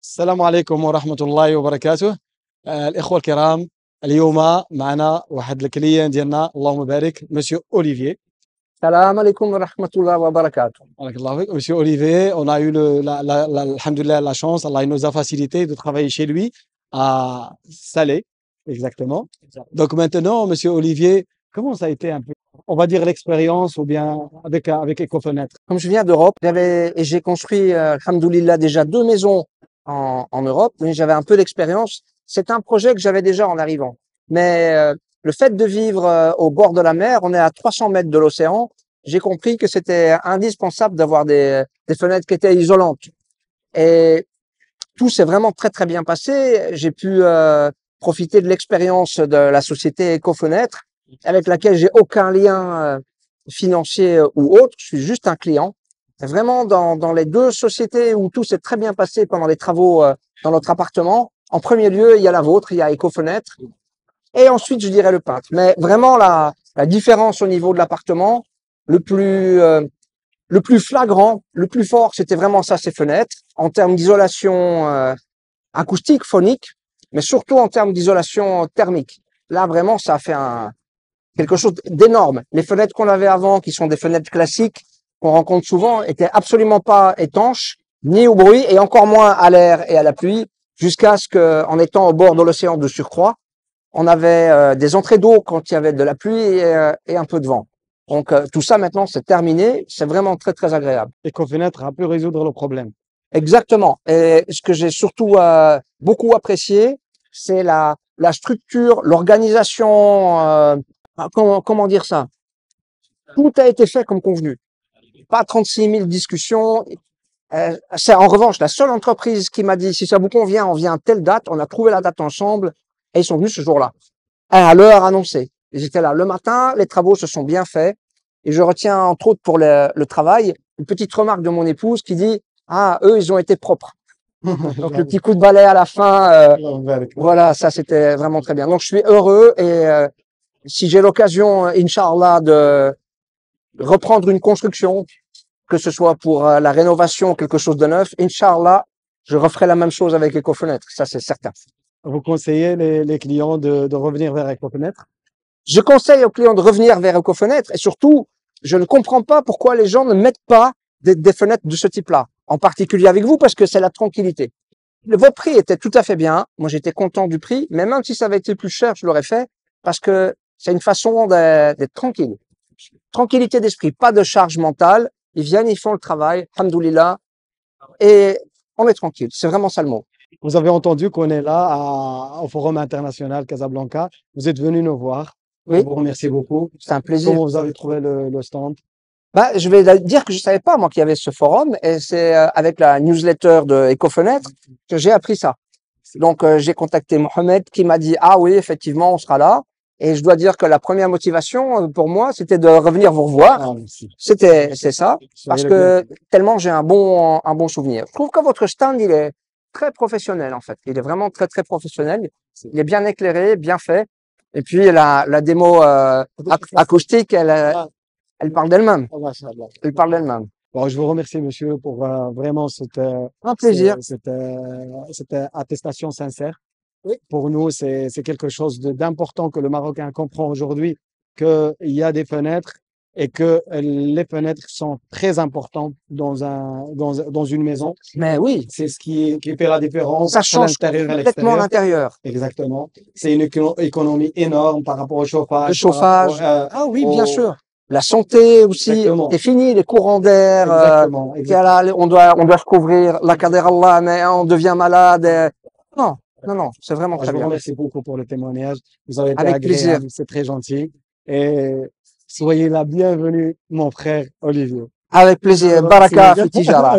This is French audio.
السلام عليكم ورحمة الله وبركاته. الإخوة الكرام، اليوم معنا واحد الكليان ديالنا، اللهم بارك، مسيو أوليفيي. Salam alaikum wa rahmatullah wa barakatuh. بارك الله فيك. Monsieur Olivier, on a eu alhamdoulilah, la chance, Allah il nous a facilité de travailler chez lui à Salé, exactement. Donc maintenant, Monsieur Olivier, comment ça a été un peu, on va dire l'expérience ou bien avec Ecofenêtre? Comme je viens d'Europe, j'ai construit, alhamdoulilah, déjà 2 maisons en Europe, mais j'avais un peu d'expérience. C'est un projet que j'avais déjà en arrivant. Mais le fait de vivre au bord de la mer, on est à 300 mètres de l'océan, j'ai compris que c'était indispensable d'avoir des fenêtres qui étaient isolantes. Et tout s'est vraiment très très bien passé. J'ai pu profiter de l'expérience de la société Ecofenêtre, avec laquelle j'ai aucun lien financier ou autre. Je suis juste un client. Vraiment, dans les 2 sociétés où tout s'est très bien passé pendant les travaux dans notre appartement, en premier lieu, il y a la vôtre, il y a Ecofenêtre, et ensuite, je dirais le peintre. Mais vraiment, la différence au niveau de l'appartement, le plus flagrant, le plus fort, c'était vraiment ça, ces fenêtres, en termes d'isolation acoustique, phonique, mais surtout en termes d'isolation thermique. Là, vraiment, ça a fait quelque chose d'énorme. Les fenêtres qu'on avait avant, qui sont des fenêtres classiques, qu'on rencontre souvent, étaient absolument pas étanches, ni au bruit, et encore moins à l'air et à la pluie, jusqu'à ce que, en étant au bord de l'océan de surcroît, on avait des entrées d'eau quand il y avait de la pluie et un peu de vent. Donc tout ça maintenant c'est terminé, c'est vraiment très très agréable. Ecofenêtre a pu résoudre le problème. Exactement. Et ce que j'ai surtout beaucoup apprécié, c'est la structure, l'organisation. Comment dire ça? Tout a été fait comme convenu. Pas 36 000 discussions. C'est en revanche la seule entreprise qui m'a dit si ça vous convient, on vient à telle date. On a trouvé la date ensemble et ils sont venus ce jour-là à l'heure annoncée. Ils étaient là le matin. Les travaux se sont bien faits et je retiens entre autres pour le travail une petite remarque de mon épouse qui dit eux ils ont été propres. Donc le petit coup de balai à la fin, voilà, ça c'était vraiment très bien. Donc je suis heureux et si j'ai l'occasion, Inch'Allah, de reprendre une construction, que ce soit pour la rénovation, quelque chose de neuf, Inch'Allah, je referai la même chose avec Ecofenêtre, ça c'est certain. Vous conseillez les clients de revenir vers Ecofenêtre? Je conseille aux clients de revenir vers Ecofenêtre et surtout, je ne comprends pas pourquoi les gens ne mettent pas des fenêtres de ce type-là, en particulier avec vous, parce que c'est la tranquillité. Vos prix étaient tout à fait bien, moi j'étais content du prix, mais même si ça avait été plus cher, je l'aurais fait, parce que c'est une façon d'être tranquille. Tranquillité d'esprit, pas de charge mentale, ils viennent, ils font le travail, alhamdoulilah, et on est tranquille, c'est vraiment ça le mot. Vous avez entendu qu'on est là au Forum International Casablanca, vous êtes venu nous voir. Oui. Je vous remercie beaucoup. C'est un plaisir. Comment vous avez trouvé le stand? Je vais dire que je savais pas, moi, qu'il y avait ce forum, et c'est avec la newsletter de Ecofenêtre que j'ai appris ça. Donc, j'ai contacté Mohamed qui m'a dit, oui, effectivement, on sera là. Et je dois dire que la première motivation pour moi, c'était de revenir vous revoir. C'est ça. Parce que tellement j'ai un bon souvenir. Je trouve que votre stand, il est très professionnel, en fait. Il est vraiment très, très professionnel. Il est bien éclairé, bien fait. Et puis, la démo acoustique, elle parle d'elle-même. Elle parle d'elle-même. Bon, je vous remercie, monsieur, pour vraiment un plaisir. Cette attestation sincère. Oui. Pour nous, c'est quelque chose d'important que le Marocain comprend aujourd'hui, qu'il y a des fenêtres et que les fenêtres sont très importantes dans une maison. Mais oui. C'est ce qui fait la différence. Ça change complètement l'intérieur. Exactement. C'est une économie énorme par rapport au chauffage. Le chauffage. Oui, bien sûr. La santé aussi. C'est fini, les courants d'air. On doit se couvrir. La kadar Allah, mais on devient malade. Non, c'est vraiment très bien. Je vous remercie beaucoup pour le témoignage. Vous avez été avec agréable, plaisir. C'est très gentil. Et soyez la bienvenue, mon frère Olivier. Avec plaisir. Baraka fi tijara.